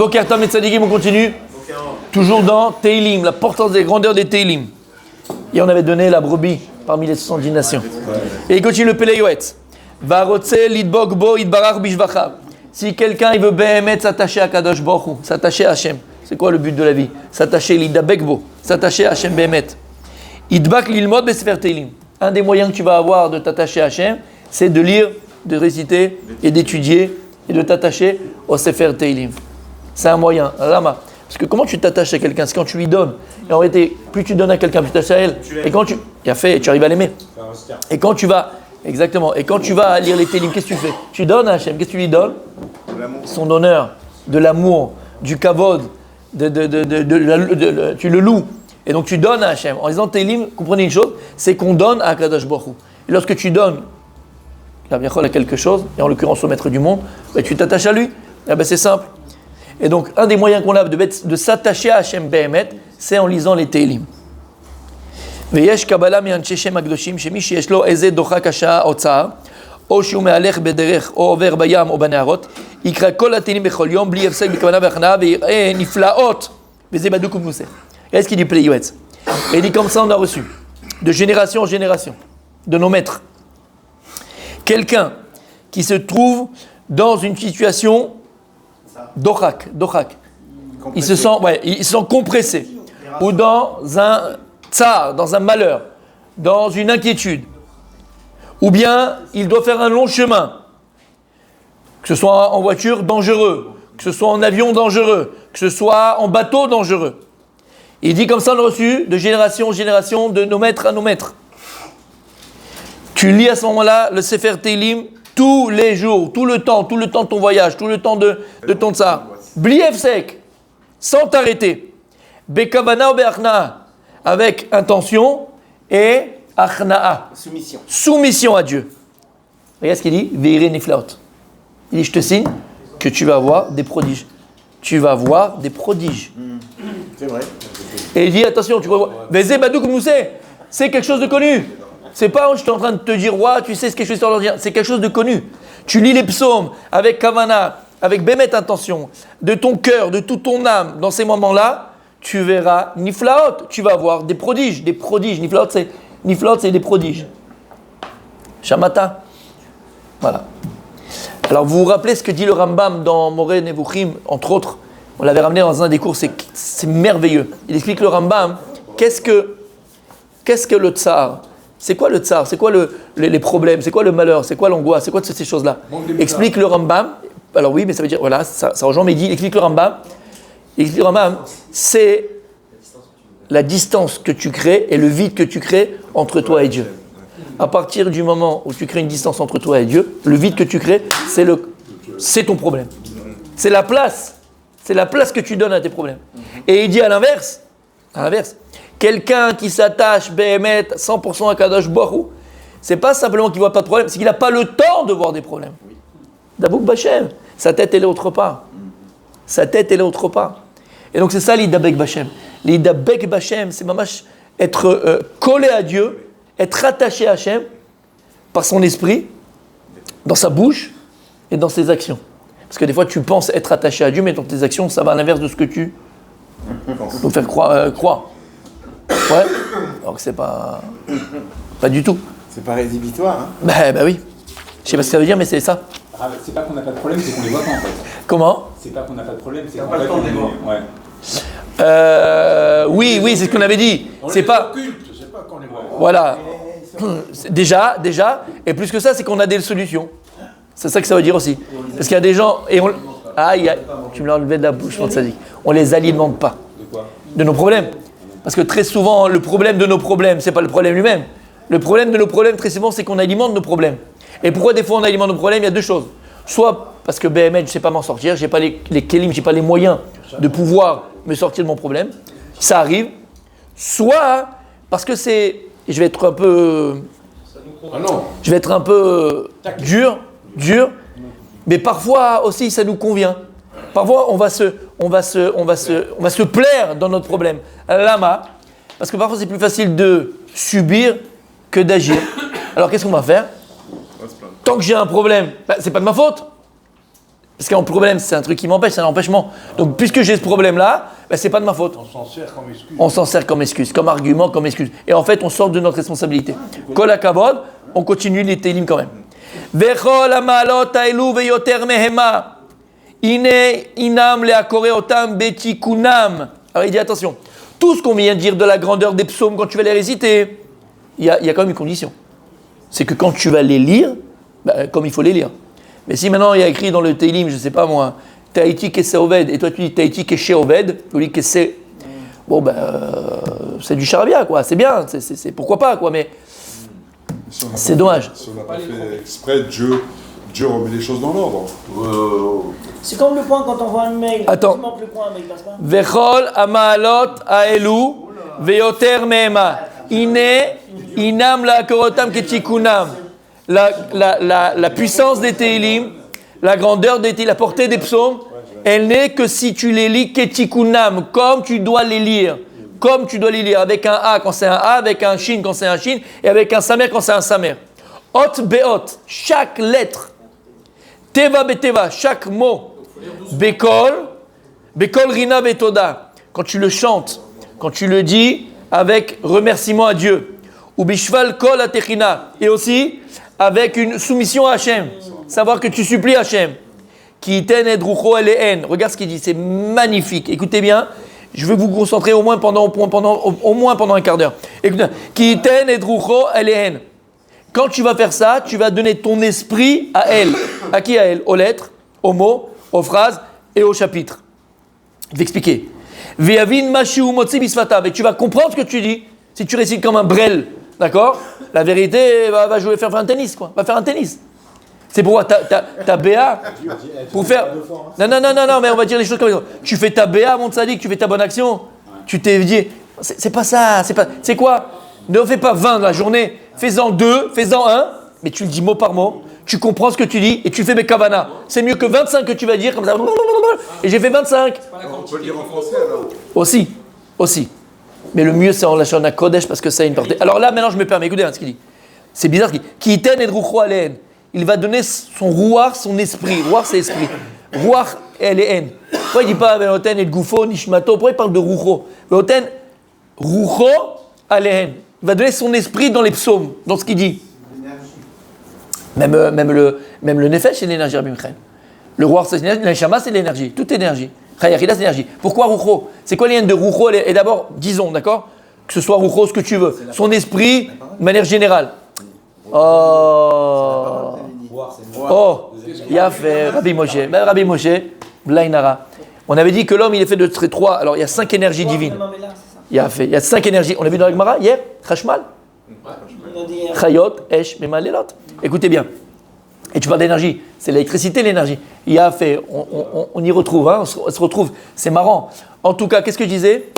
Boker Tov Metzadikim, on continue. Toujours dans Teilim, l'importance des grandeurs des Teilim. Et on avait donné la brebis parmi les 70 nations. Et il continue le Pele Yoetz. Varotse lidbok bo idbarach bishvachav. Si quelqu'un il veut béhémet s'attacher à Kadosh Baruch Hu, s'attacher à Hachem, c'est quoi le but de la vie? S'attacher l'idabek bo, s'attacher à Hachem béhémet. Idbak lilmod besefer Teilim. Un des moyens que tu vas avoir de t'attacher à Hachem, c'est de lire, de réciter et d'étudier et de t'attacher au Sefer Teilim. C'est un moyen. Lama. Parce que comment tu t'attaches à quelqu'un? C'est quand tu lui donnes. Et en réalité, plus tu donnes à quelqu'un, plus tu t'attaches à elle. Et quand tu as fait, tu arrives à l'aimer. Et quand tu vas, exactement. Et quand tu vas lire les Teilim, qu'est-ce que tu fais? Tu donnes à Hachem. Qu'est-ce que tu lui donnes? Son honneur, de l'amour, du kavod, tu le loues. Et donc tu donnes à Hachem. En disant Teilim, comprenez une chose, c'est qu'on donne à Kadosh Baruch Hu. Et lorsque tu donnes à quelque chose, et en l'occurrence au maître du monde, tu t'attaches à lui. C'est simple. Et donc, un des moyens qu'on a de s'attacher à Hachem Behemet, c'est en lisant les Teilim. ויש קבלה מאנשי שם הקדושים שמי שיש לו איזה דוחק השעה או צער או שהוא מהלך בדרך או עובר בים או בנהרות יקרא כל התהילים בכל יום בלי הפסק בכוונה והכנעה ויראה נפלאות וזה בדוק ומנוסה. Qu'est-ce qu'il dit Pele Yoetz? Et il dit comme ça on a reçu de génération en génération de nos maîtres quelqu'un qui se trouve dans une situation dochak. Il se sent compressé ou dans un tsar, dans un malheur, dans une inquiétude, ou bien il doit faire un long chemin, que ce soit en voiture dangereux, que ce soit en avion dangereux, que ce soit en bateau dangereux. Il dit comme ça on a reçu de génération en génération de nos maîtres à nos maîtres. Tu lis à ce moment-là le Sefer Teilim tous les jours, tout le temps de ton voyage, tout le temps de ton tsar. Bli efsek, sans t'arrêter. Bekavana ou be'achna'a, avec intention et achna'a. Soumission à Dieu. Regarde ce qu'il dit, ve'ire niflaot. Il dit, je te signe que tu vas voir des prodiges. Tu vas voir des prodiges. C'est vrai. Et il dit, attention, tu vas voir. Vezé badouk moussé, c'est quelque chose de connu. C'est pas où je suis en train de te dire, ouais, tu sais ce que je suis en train de dire. C'est quelque chose de connu. Tu lis les psaumes avec kavana, avec bémet intention, de ton cœur, de toute ton âme, dans ces moments-là, tu verras niflaot, tu vas voir des prodiges. Niflaot, c'est des prodiges. Shamata. Voilà. Alors, vous vous rappelez ce que dit le Rambam dans Moreh Nevuchim, entre autres. On l'avait ramené dans un des cours, c'est merveilleux. Il explique le Rambam, qu'est-ce que le tsar? C'est quoi le tsar? C'est quoi les problèmes? C'est quoi le malheur? C'est quoi l'angoisse? C'est quoi toutes ces choses-là? Explique le Rambam. Alors oui, mais ça veut dire, voilà, ça rejoint, mais il dit, explique le Rambam, c'est la distance que tu crées et le vide que tu crées entre toi et Dieu. À partir du moment où tu crées une distance entre toi et Dieu, le vide que tu crées, c'est ton problème. C'est la place que tu donnes à tes problèmes. Et il dit à l'inverse, quelqu'un qui s'attache Behemet 100% à Kadosh Baruch Hu, c'est pas simplement qu'il voit pas de problème, c'est qu'il n'a pas le temps de voir des problèmes. Dabouk Bachem, sa tête elle est autre part. Et donc c'est ça l'Idabek Bachem. L'Idabek Bachem, c'est mamash être collé à Dieu, être attaché à Hachem par son esprit, dans sa bouche et dans ses actions. Parce que des fois tu penses être attaché à Dieu, mais dans tes actions ça va à l'inverse de ce que tu nous faire croire. Ouais, alors que c'est pas du tout. C'est pas rédhibitoire, hein? Bah oui. Je sais pas ce que ça veut dire, mais c'est ça. Ah, c'est pas qu'on n'a pas de problème, c'est qu'on les voit pas en fait. Comment? C'est pas qu'on n'a pas de problème, c'est qu'on qu'on n'a pas le temps de les voir. Ouais. Oui, c'est ce qu'on avait dit. C'est pas. Je sais pas qu'on les voit. Voilà. Déjà, et plus que ça, c'est qu'on a des solutions. C'est ça que ça veut dire aussi. Parce qu'il y a des gens et tu me l'as enlevé de la bouche, mon tzaddik. On les alimente pas. De quoi? De nos problèmes. Parce que très souvent, le problème de nos problèmes, c'est pas le problème lui-même. Le problème de nos problèmes, très souvent, c'est qu'on alimente nos problèmes. Et pourquoi des fois on alimente nos problèmes? Il y a deux choses. Soit parce que BMH, je ne sais pas m'en sortir, je n'ai pas les kelim, je n'ai pas les moyens de pouvoir me sortir de mon problème. Ça arrive. Soit parce que c'est... Je vais être un peu... Je vais être un peu dur, mais parfois aussi ça nous convient. Parfois on va se plaire dans notre problème. Lama, parce que parfois c'est plus facile de subir que d'agir. Alors qu'est-ce qu'on va faire? Tant que j'ai un problème, c'est pas de ma faute. Parce qu'un problème, c'est un truc qui m'empêche, c'est un empêchement. Donc, puisque j'ai ce problème-là, ben, c'est pas de ma faute. On s'en sert comme excuse. On s'en sert comme excuse, comme argument, comme excuse. Et en fait, on sort de notre responsabilité. Kol hakavod, on continue les télim quand même. Vechol amalot haelu veyoter mehema. Ine inam leakore otam betikunam. Alors il dit attention, tout ce qu'on vient de dire de la grandeur des psaumes quand tu vas les réciter, il y a quand même une condition. C'est que quand tu vas les lire, ben, comme il faut les lire. Mais si maintenant il y a écrit dans le Teilim, je ne sais pas moi, Tahiti Kesse Oved, et toi tu dis Tahiti Keshe Oved, tu dis Kesse. Bon ben, c'est du charabia quoi, c'est bien, c'est pourquoi pas quoi, mais Si on n'a c'est pas- dommage. Si on n'a pas fait exprès, Dieu remet les choses dans l'ordre. C'est comme le point quand on voit un mail. Attends. Tu manques le point, mais il passe pas. Vechol amalot aelu veyoter mehema. Ine inam la korotam ketikunam. La puissance des Teilim, la grandeur des Teilim, la portée des psaumes, elle n'est que si tu les lis ketikunam, comme tu dois les lire. Comme tu dois les lire, avec un A quand c'est un A, avec un Shin quand c'est un Shin, et avec un Samer quand c'est un Samer. Ot beot, chaque lettre. Teva beteva, chaque mot. Bekol rina betoda. Quand tu le chantes, quand tu le dis avec remerciement à Dieu. Ou bishval kol atechina. Et aussi avec une soumission à Hachem. Savoir que tu supplies Hachem. Ki ten et rucho eleen. Regarde ce qu'il dit, c'est magnifique. Écoutez bien, je veux que vous vous concentrez au moins pendant un quart d'heure. Écoutez, Ki ten et rucho eleen. Quand tu vas faire ça, tu vas donner ton esprit à elle. À qui à elle? Aux lettres, aux mots, aux phrases et aux chapitres. Je vais expliquer. Ve'avin mashiu motzi bisfatav. Et tu vas comprendre ce que tu dis. Si tu récites comme un brel, d'accord? La vérité va jouer, faire un tennis, quoi. Va faire un tennis. C'est pourquoi ta BA, pour faire... Non, mais on va dire les choses comme ça. Tu fais ta BA, mon tzaddik, tu fais ta bonne action. Tu t'es dit, c'est pas ça, c'est quoi? Ne fais pas 20 dans la journée, fais-en 2, fais-en 1, mais tu le dis mot par mot, tu comprends ce que tu dis et tu fais mes kavanas. C'est mieux que 25 que tu vas dire comme ça, et j'ai fait 25. On peut le dire en français alors. Aussi. Mais le mieux c'est en lâchant un kodesh parce que ça a une portée. Alors là, maintenant je me permets, écoutez ce qu'il dit. C'est bizarre ce qu'il dit. Qui ten et rucho aleen. Il va donner son rouar, son esprit. Rouar c'est esprit. Rouar eleen. Pourquoi il dit pas veloten et goufo, nishmato? Pourquoi il parle de rucho? Veloten, rucho aleen. Il va donner son esprit dans les psaumes, dans ce qu'il dit. Même le nefesh, c'est l'énergie, Rabbi Michael. Le roi, c'est l'énergie. L'Neshama, c'est l'énergie. Toute énergie. Chayachida, c'est l'énergie. Pourquoi Rucho? C'est quoi les liens de Rucho? Et d'abord, disons, d'accord? Que ce soit Rucho, ce que tu veux. Son esprit, de manière générale. Oh, il a fait Rabbi Moshe. Ben, Rabbi Moshe, Blainara. On avait dit que l'homme, il est fait de trois. Alors, il y a 5 énergies divines. Il y a 5 énergies. On a vu dans la Gemara hier, Chashmal, Chayot, Esh, Memalelot. Écoutez bien. Et tu parles d'énergie, c'est l'électricité, l'énergie. Il y a fait, on y retrouve, hein, on se retrouve. C'est marrant. En tout cas, qu'est-ce que je disais?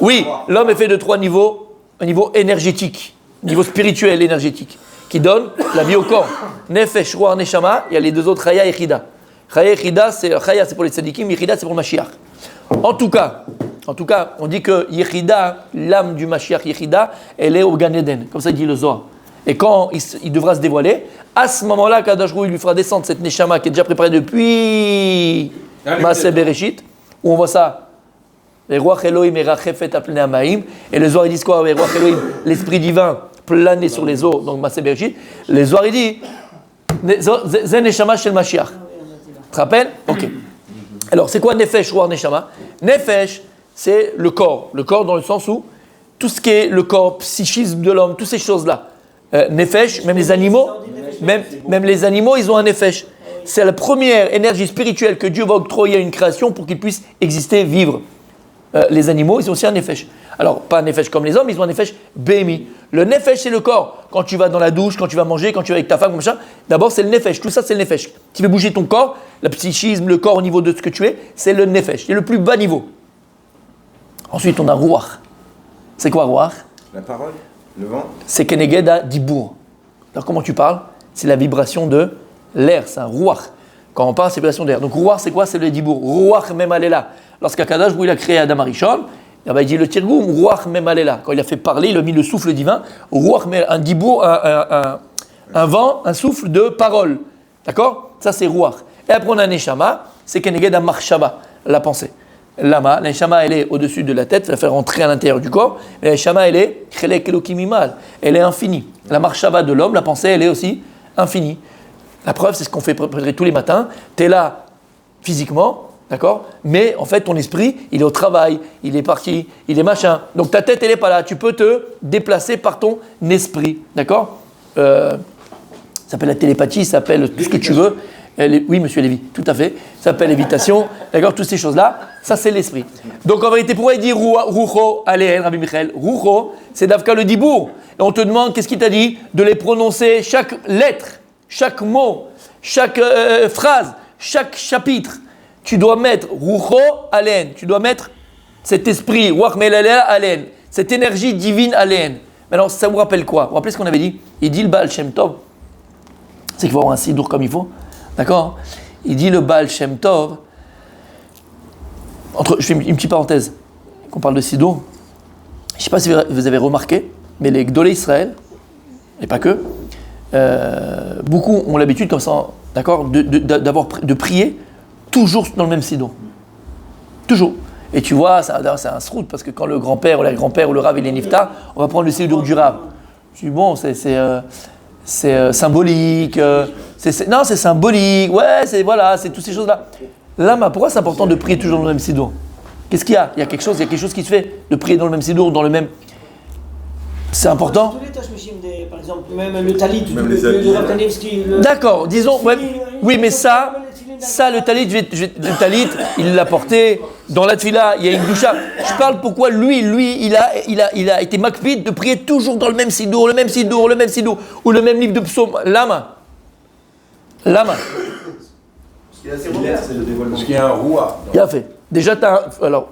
Oui, l'homme est fait de 3 niveaux. Un niveau énergétique, niveau spirituel énergétique, qui donne la vie au corps. Nefesh, Ruach, Neshama, il y a les 2 autres, Chaya et Chida. Chaya et Chida, Chaya c'est pour les tzadikim, Yechida c'est pour le Mashiach. En tout cas, on dit que Yechida, l'âme du Mashiach Yechida, elle est au Gan Eden, comme ça dit le Zohar. Et quand il devra se dévoiler, à ce moment-là, Kadosh Hu, il lui fera descendre cette Neshama qui est déjà préparée depuis Maaseh Bereshit, où on voit ça. Les Ruach Elohim et Rachefet apnei hamaim. Et le Zohar, ils disent quoi? Les Ruach Elohim, l'esprit divin plané sur les eaux, donc Maaseh Bereshit. Le Zohar, il dit Ze Neshama shel Mashiach. Tu te rappelles? Ok. Alors, c'est quoi Nefesh, Ruach, Neshama? Nefesh, c'est le corps. Le corps dans le sens où tout ce qui est le corps, psychisme de l'homme, toutes ces choses-là. Nefesh, même les animaux, même les animaux, ils ont un Nefesh. C'est la première énergie spirituelle que Dieu va octroyer à une création pour qu'ils puissent exister, vivre. Les animaux, ils ont aussi un Nefesh. Alors, pas un Nefesh comme les hommes, ils ont un Nefesh Bémi. Le Nefesh, c'est le corps. Quand tu vas dans la douche, quand tu vas manger, quand tu vas avec ta femme, comme ça, d'abord, c'est le Nefesh. Tout ça, c'est le Nefesh. Qui fait bouger ton corps, le psychisme, le corps au niveau de ce que tu es, c'est le Nefesh. C'est le plus bas niveau. Ensuite, on a Ruach. C'est quoi Ruach? La parole, le vent. C'est Kenegeda Dibour. Alors, comment tu parles? C'est la vibration de l'air, c'est un Ruach. Quand on parle, c'est la vibration d'air. Donc, Ruach, c'est quoi? C'est le Dibour. Ruach même aléla. Lorsqu'Akadosh Hu il a créé Adam Arishon, il dit le Tirgoum, Ruach même aléla. Quand il a fait parler, il a mis le souffle divin. Ruach, un Dibour, un vent, un souffle de parole. D'accord? Ça, c'est Ruach. Et après, on a Neshama, c'est Keneged Marshava, la pensée. Lama, la Neshama, elle est au-dessus de la tête, la faire rentrer à l'intérieur du corps. Et la Neshama, elle est Chelek Elokimimal, elle est infinie. La Marshava de l'homme, la pensée, elle est aussi infinie. La preuve, c'est ce qu'on fait tous les matins. Tu es là physiquement, d'accord? Mais en fait, ton esprit, il est au travail, il est parti, il est machin. Donc ta tête, elle n'est pas là. Tu peux te déplacer par ton esprit, d'accord? Ça s'appelle la télépathie, ça s'appelle tout ce que tu veux. Oui, monsieur Lévy, tout à fait. Ça s'appelle lévitation, d'accord? Toutes ces choses-là, ça c'est l'esprit. Donc en vérité, pourquoi il dit Rucho, Aléen, Rabbi Michael? Rucho, c'est Davka le Dibour. Et on te demande, qu'est-ce qu'il t'a dit? De les prononcer chaque lettre, chaque mot, chaque phrase, chaque chapitre. Tu dois mettre Rucho, Aléen. Tu dois mettre cet esprit, Ruach Melalea, Aléen. Cette énergie divine, Aléen. Maintenant, ça vous rappelle quoi? Vous vous rappelez ce qu'on avait dit? Il dit le Baal Shem Tov. C'est qu'il faut avoir un sidour comme il faut. D'accord? Il dit le Baal Shem Tov. Je fais une petite parenthèse. Qu'on parle de sidour. Je ne sais pas si vous avez remarqué, mais les Gdolé Israël, et pas que, beaucoup ont l'habitude comme ça, d'accord, de prier toujours dans le même sidour. Toujours. Et tu vois, c'est un srout, parce que quand le grand-père ou la grand-père ou le Rav il est niftar, on va prendre le sidour du Rav. Je dis bon, c'est symbolique. Non, c'est symbolique. Ouais, c'est toutes ces choses-là. Là, pourquoi c'est important de prier toujours dans le même sidour? Qu'est-ce qu'il y a? Il y a quelque chose qui se fait de prier dans le même sidour, dans le même. C'est important. Tous les tashmishim, par exemple, même le talit de Rav Kanevski. D'accord, disons. Ouais, oui, mais ça, le talit, il l'a porté dans la tfila. Il y a une doucha. Je parle pourquoi lui, il a été makpid de prier toujours dans le même sidour, ou le même livre de psaume. Lama. Parce qu'il y a un roi. Bien fait. Déjà,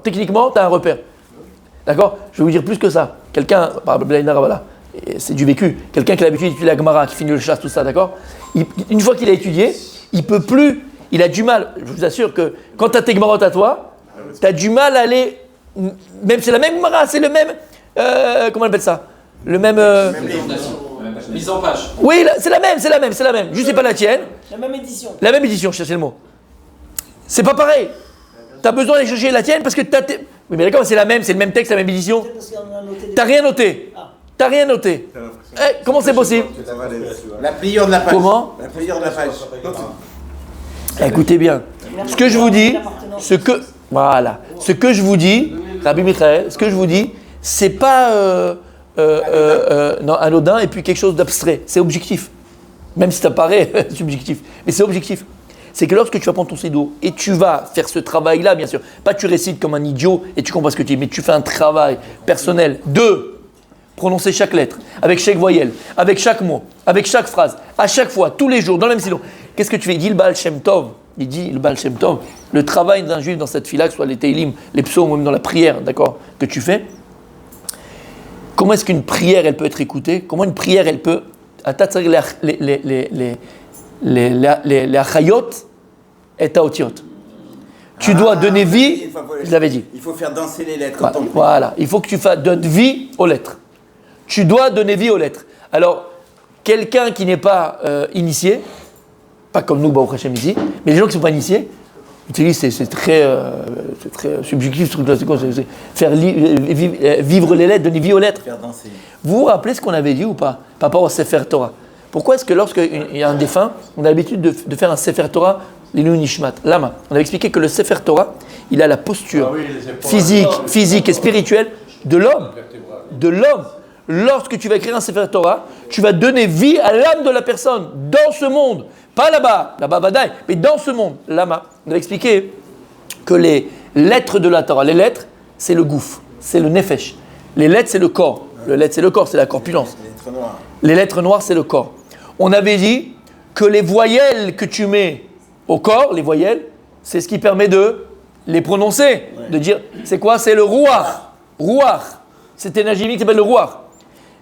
techniquement, tu as un repère. D'accord? Je vais vous dire plus que ça. Quelqu'un, par exemple, voilà, c'est du vécu. Quelqu'un qui a l'habitude d'étudier la Gemara, qui finit le chasse, tout ça, d'accord? Une fois qu'il a étudié, il peut plus, il a du mal. Je vous assure que quand tu as tes Gemarot à toi, tu as du mal à aller, même c'est la même Gemara, c'est le même, comment on appelle ça? Le même. Mise en page. Oui, c'est la même. Juste c'est pas la tienne. La même édition, je cherchais le mot. C'est pas pareil. Tu as besoin d'aller chercher la tienne parce que tu as. Oui, mais d'accord, c'est le même texte, la même édition. T'as rien noté. Comment c'est possible? La pliure de la page. Comment? La pliure de la page. Écoutez bien. Ce que je vous dis, ce que je vous dis, Rabbi Michael, ce que je vous dis, c'est pas non, anodin et puis quelque chose d'abstrait. C'est objectif. Même si ça paraît subjectif. Mais c'est objectif. C'est que lorsque tu vas prendre ton sidour et tu vas faire ce travail-là, bien sûr, pas tu récites comme un idiot et tu comprends ce que tu dis, mais tu fais un travail personnel de prononcer chaque lettre, avec chaque voyelle, avec chaque mot, avec chaque phrase, à chaque fois, tous les jours, dans le même sidour. Qu'est-ce que tu fais? Il dit le Baal Shem Tov. Il dit le Baal Shem Tov. Le travail d'un juif dans cette fila, que ce soit les Teilim, les psaumes, ou même dans la prière, d'accord, que tu fais. Comment est-ce qu'une prière, elle peut être écoutée? Comment une prière, elle peut... les achayot et taotiot. Tu dois donner vie, je l'avais dit. Il faut faire danser les lettres. Voilà, il faut que tu donnes vie aux lettres. Tu dois donner vie aux lettres. Alors, quelqu'un qui n'est pas initié, pas comme nous, Baruch Hashem ici, mais les gens qui ne sont pas initiés, c'est très subjectif, c'est quoi, c'est faire vivre les lettres, donner vie aux lettres. Faire danser. Vous vous rappelez ce qu'on avait dit ou pas par rapport au Sefer Torah? Pourquoi est-ce que lorsqu'il y a un défunt, on a l'habitude de faire un Sefer Torah, l'Ilun Nishmat, Lama? On avait expliqué que le Sefer Torah, il a la posture physique et spirituelle de l'homme. De l'homme. Lorsque tu vas écrire un Sefer Torah, tu vas donner vie à l'âme de la personne dans ce monde. Pas là-bas badaï, mais dans ce monde, Lama. On avait expliqué que les lettres de la Torah, les lettres, c'est le gouffre, c'est le nefesh. Les lettres, c'est le corps. Le lettre, c'est le corps, c'est la corpulence. Les lettres noires. Les lettres noires, c'est le corps. On avait dit que les voyelles que tu mets au corps, les voyelles, c'est ce qui permet de les prononcer. Ouais. De dire, c'est quoi? C'est le ruach. Ruach. Cette énergie chimique s'appelle le ruach.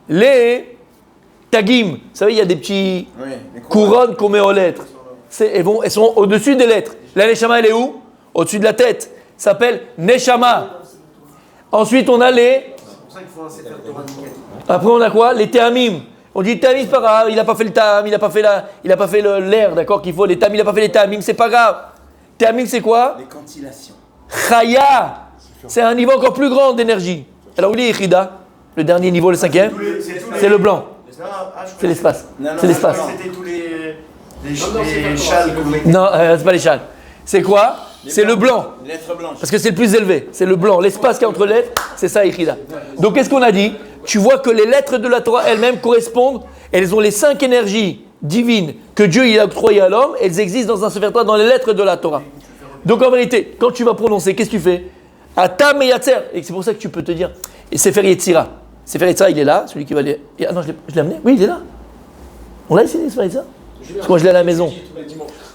Les tagim, vous savez, il y a des petits couronnes qu'on met aux lettres. Elles sont au-dessus des lettres. La neshama, elle est où? Au-dessus de la tête. Ça s'appelle neshama. Ensuite, on a les... Après, on a quoi? Les théamim. On dit tamim, c'est pas grave, il n'a pas fait le tam, il n'a pas fait l'air, d'accord, qu'il faut, les tam, il n'a pas fait les tamim, c'est pas grave. Tamim, c'est quoi? Les cantillations. Chaya, c'est un niveau encore plus grand d'énergie. Alors, où est Yichida? Le dernier niveau, le cinquième? C'est le blanc. C'est l'espace. C'est l'espace. C'était tous les châles qu'on mettait. Non, c'est pas les châles. C'est quoi? C'est le blanc. Les lettres blanches. Parce que c'est le plus élevé. C'est le blanc. L'espace qu'il y a entre les lettres, c'est ça, Yichida. Donc, qu'est-ce qu'on a dit? Tu vois que les lettres de la Torah elles-mêmes correspondent, elles ont les 5 énergies divines que Dieu il a octroyées à l'homme, elles existent dans un Sefer Torah, dans les lettres de la Torah. Donc en vérité, quand tu vas prononcer, qu'est-ce que tu fais? Atam et Yatzer. Et c'est pour ça que tu peux te dire, et Sefer Yetzira. Sefer Yetzira, il est là, celui qui va aller. Ah non, je l'ai amené? Oui, il est là. On l'a essayé, Sefer Yetzira? Parce que moi je l'ai à la maison.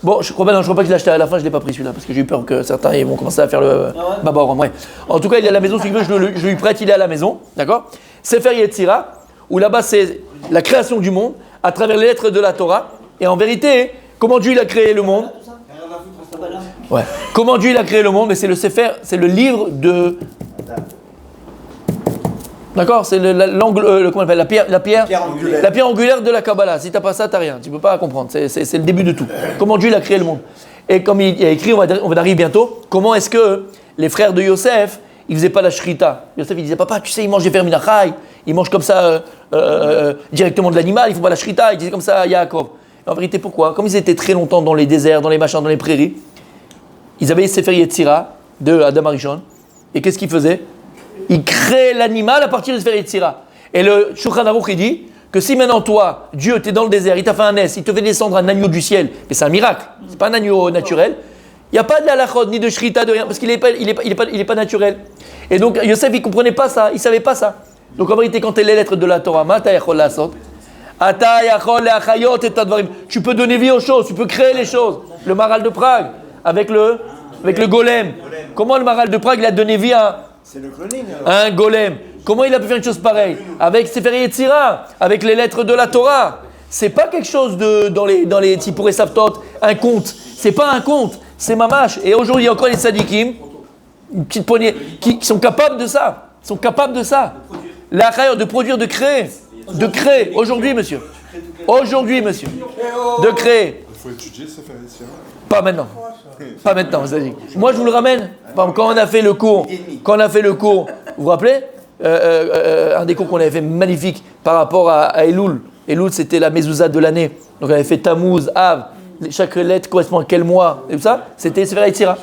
Bon, je crois pas que je l'ai acheté à la fin, je l'ai pas pris celui-là, parce que j'ai eu peur que certains ils vont commencer à faire le babor. Ouais. En tout cas, il est à la maison, si tu veux, je lui prête, il est à la maison, d'accord? Sefer Yetzira, où là-bas c'est la création du monde, à travers les lettres de la Torah. Et en vérité, comment Dieu il a créé le monde? Ouais. Comment Dieu il a créé le monde? Mais c'est le Sefer, c'est le livre de. D'accord, c'est comment on appelle, la pierre angulaire de la Kabbalah. Si tu n'as pas ça, tu n'as rien. Tu ne peux pas comprendre. C'est le début de tout. Comment Dieu il a créé le monde. Et comme il a écrit, on va arriver bientôt, comment est-ce que les frères de Yosef, ils ne faisaient pas la shrita? Yosef, il disait, papa, tu sais, ils mangent des ferminachai, ils mangent comme ça directement de l'animal, ils ne font pas la shrita. Il disait comme ça à Yaakov. En vérité, pourquoi? Comme ils étaient très longtemps dans les déserts, dans les machins, dans les prairies, ils avaient Sefer Yetzira de Adam Arishon. Et qu'est-ce qu'ils faisaient? Ils créaient l'animal à partir de Sefer Yetzira. Et le Shulchan Aruch, il dit que si maintenant toi, Dieu, tu es dans le désert, il t'a fait un ess, il te fait descendre un agneau du ciel, mais c'est un miracle, c'est pas un agneau naturel, il n'y a pas de halachot, ni de shrita, de rien, parce qu'il n'est pas naturel. Et donc Yosef, il ne comprenait pas ça, il ne savait pas ça. Donc en vérité, quand tu es les lettres de la Torah, tu peux donner vie aux choses, tu peux créer les choses. Le Maral de Prague, avec le golem. Comment le Maral de Prague il a donné vie à C'est le cloning. un golem? Comment il a pu faire une chose pareille? Avec Sefer Yetzira, avec les lettres de la Torah. C'est pas quelque chose dans les Tzipor et Savtot, un conte. C'est pas un conte, c'est mamash. Et aujourd'hui, il y a encore les tzadikim, une petite poignée, qui sont capables de ça. Ils sont capables de ça. La chaïa, de produire, de créer. De créer. Aujourd'hui, monsieur. Aujourd'hui, monsieur. De créer. Il faut étudier, ça fait ici. Pas maintenant. Pas maintenant, c'est-à-dire. Moi, je vous le ramène. Par exemple, quand on a fait le cours, vous vous rappelez un des cours qu'on avait fait magnifique par rapport à Elul. Elul, c'était la mezouza de l'année. Donc, on avait fait Tammuz, Av. Chaque lettre correspond à quel mois. Et tout ça, c'était Sefer Yetzira.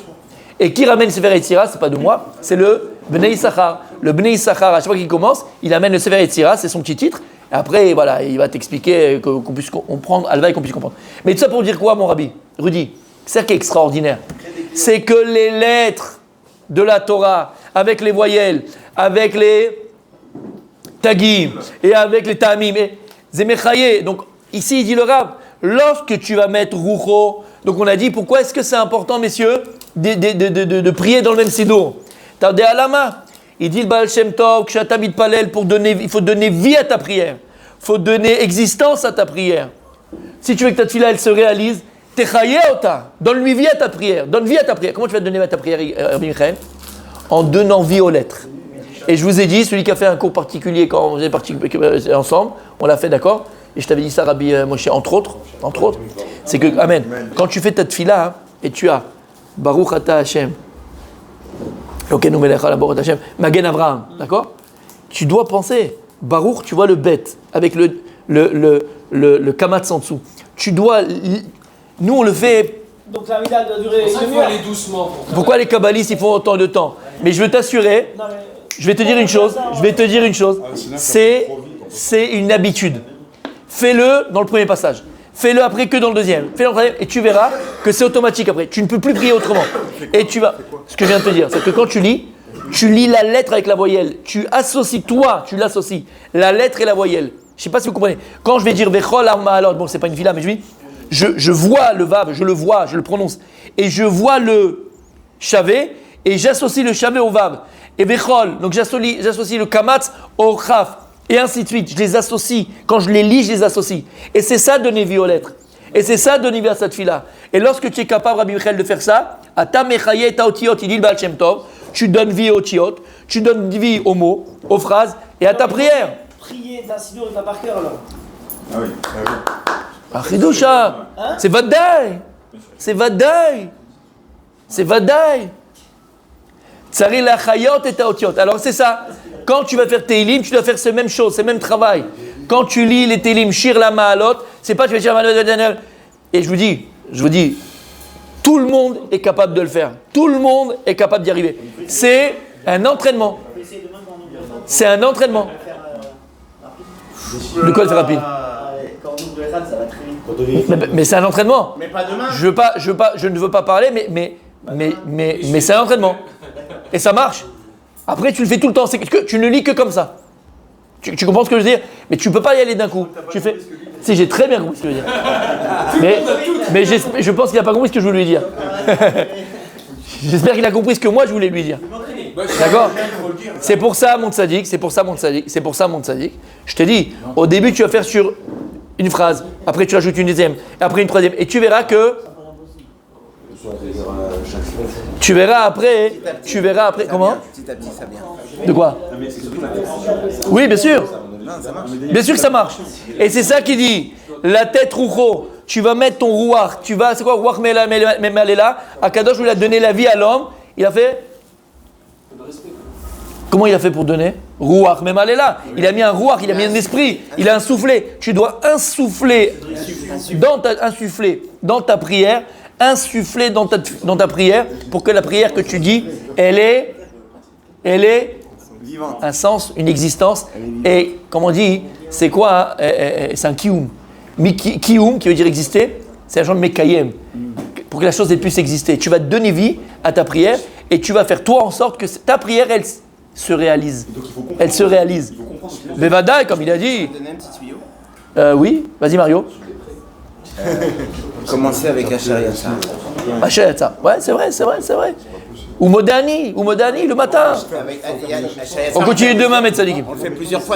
Et qui ramène Sefer Yetzira, c'est pas de moi, c'est le Bnei Issachar. Le Bnei Issachar, à chaque fois qu'il commence, il amène le Sefer Yetzira, c'est son petit titre. Et après, voilà, il va t'expliquer qu'on puisse comprendre, Alva, et qu'on puisse comprendre. Mais tout ça pour dire quoi, mon Rabbi Rudy? C'est ça qui est extraordinaire. C'est que les lettres de la Torah, avec les voyelles, avec les tagim, et avec les tamim, et zemechaye. Donc, ici, il dit le Rav, lorsque tu vas mettre rucho, donc on a dit, pourquoi est-ce que c'est important, messieurs, de prier dans le même sidour? Tardé alama. Il dit le Baal Shem Tov, Kshatam Palel, il faut donner vie à ta prière. Il faut donner existence à ta prière. Si tu veux que ta tefila, elle se réalise, techaye ota, donne-lui vie à ta prière. Donne vie à ta prière. Comment tu vas donner vie à ta prière, Rabbi Michael? En donnant vie aux lettres. Et je vous ai dit, celui qui a fait un cours particulier quand on était ensemble, on l'a fait, d'accord? Et je t'avais dit ça, Rabbi Moshe, entre autres, c'est que, amen, quand tu fais ta tefila, hein, et tu as Baruch Ata Hashem, Lokenu Melech Alaborat Hashem, Magen Avraham, d'accord? Tu dois penser, Baruch, tu vois le bet, avec le kamatz en dessous. Tu dois, nous on le fait. Donc la mida doit durer. Il faut aller doucement. Pourquoi les kabbalistes ils font autant de temps? Mais je veux t'assurer, je vais te dire une chose, c'est une habitude. Fais-le dans le premier passage. Fais-le après que dans le deuxième. Fais-le dans le troisième et tu verras que c'est automatique après. Tu ne peux plus prier autrement. Et tu vas. Ce que je viens de te dire, c'est que quand tu lis la lettre avec la voyelle. Tu l'associes. La lettre et la voyelle. Je ne sais pas si vous comprenez. Quand je vais dire Vechol Arma alors, bon, c'est pas une villa, mais je vois le vav, je le prononce. Et je vois le chavé et j'associe le chavé au vav. Et Vechol, donc j'associe le kamatz au chaf. Et ainsi de suite, je les associe. Quand je les lis, je les associe. Et c'est ça donner vie aux lettres. Et c'est ça donner vie à cette fille-là. Et lorsque tu es capable, Rabbi Michael, de faire ça, à ta mechaye ta otiot, il dit le Baal Shem Tov, tu donnes vie aux tiot, tu donnes vie aux mots, aux phrases et à ta prière. Prier d'un sidour et d'un par cœur alors. Achidusha. C'est Vadaï. C'est Vadaï. C'est Vadaï. Tsari la chayot et taotiot. Alors c'est ça. Quand tu vas faire Teilim, tu dois faire ces mêmes choses, ces mêmes travail. Quand tu lis les Teilim, Shir la Ma'alot, c'est pas tu vas dire et je vous dis, tout le monde est capable de le faire. Tout le monde est capable d'y arriver. C'est un entraînement. C'est un entraînement. De quoi le faire rapide? Quand on ouvre le Echad, ça va très vite. Mais c'est un entraînement. Mais pas demain. Je ne veux pas parler, mais c'est un entraînement. Et ça marche. Après, tu le fais tout le temps. C'est que tu ne lis que comme ça. Tu comprends ce que je veux dire? Mais tu ne peux pas y aller d'un coup. Tu fais. Si, j'ai très bien compris ce que je veux dire. Mais je pense qu'il n'a pas compris ce que je voulais lui dire. J'espère qu'il a compris ce que moi je voulais lui dire. D'accord? C'est pour ça, mon tzaddik. Je te dis, au début, tu vas faire sur une phrase. Après, tu rajoutes une deuxième. Et après, une troisième. Et tu verras que. Tu verras après. Comment? Petit à petit, ça vient. De quoi? Oui, bien sûr. Non, ça marche. Bien sûr que ça marche. Et c'est ça qui dit, la tête roucho, tu vas mettre ton rouach, c'est quoi rouach memalela? Akadosh lui a donné la vie à l'homme, il a fait. Comment il a fait pour donner? Rouach memalela. Il a mis un rouach, il a mis un esprit, il a insufflé. Tu dois insuffler dans ta prière, insuffler dans ta prière pour que la prière que tu dis, elle est Vivant. un sens, une existence. Et comme on dit, c'est quoi? C'est un kiyum. Kiyum, qui veut dire exister, c'est un genre de mekayem. Pour que la chose elle puisse exister. Tu vas donner vie à ta prière et tu vas faire toi en sorte que ta prière, elle se réalise. Elle se réalise. Bevada, comme il a dit. Donner un petit tuyau. Oui, vas-y Mario. Commencer avec Acharya. Achète ça. Ouais, c'est vrai. Ou Modani, le matin. Avec Acharya. On continue demain, Metzadikim. On le fait plusieurs fois.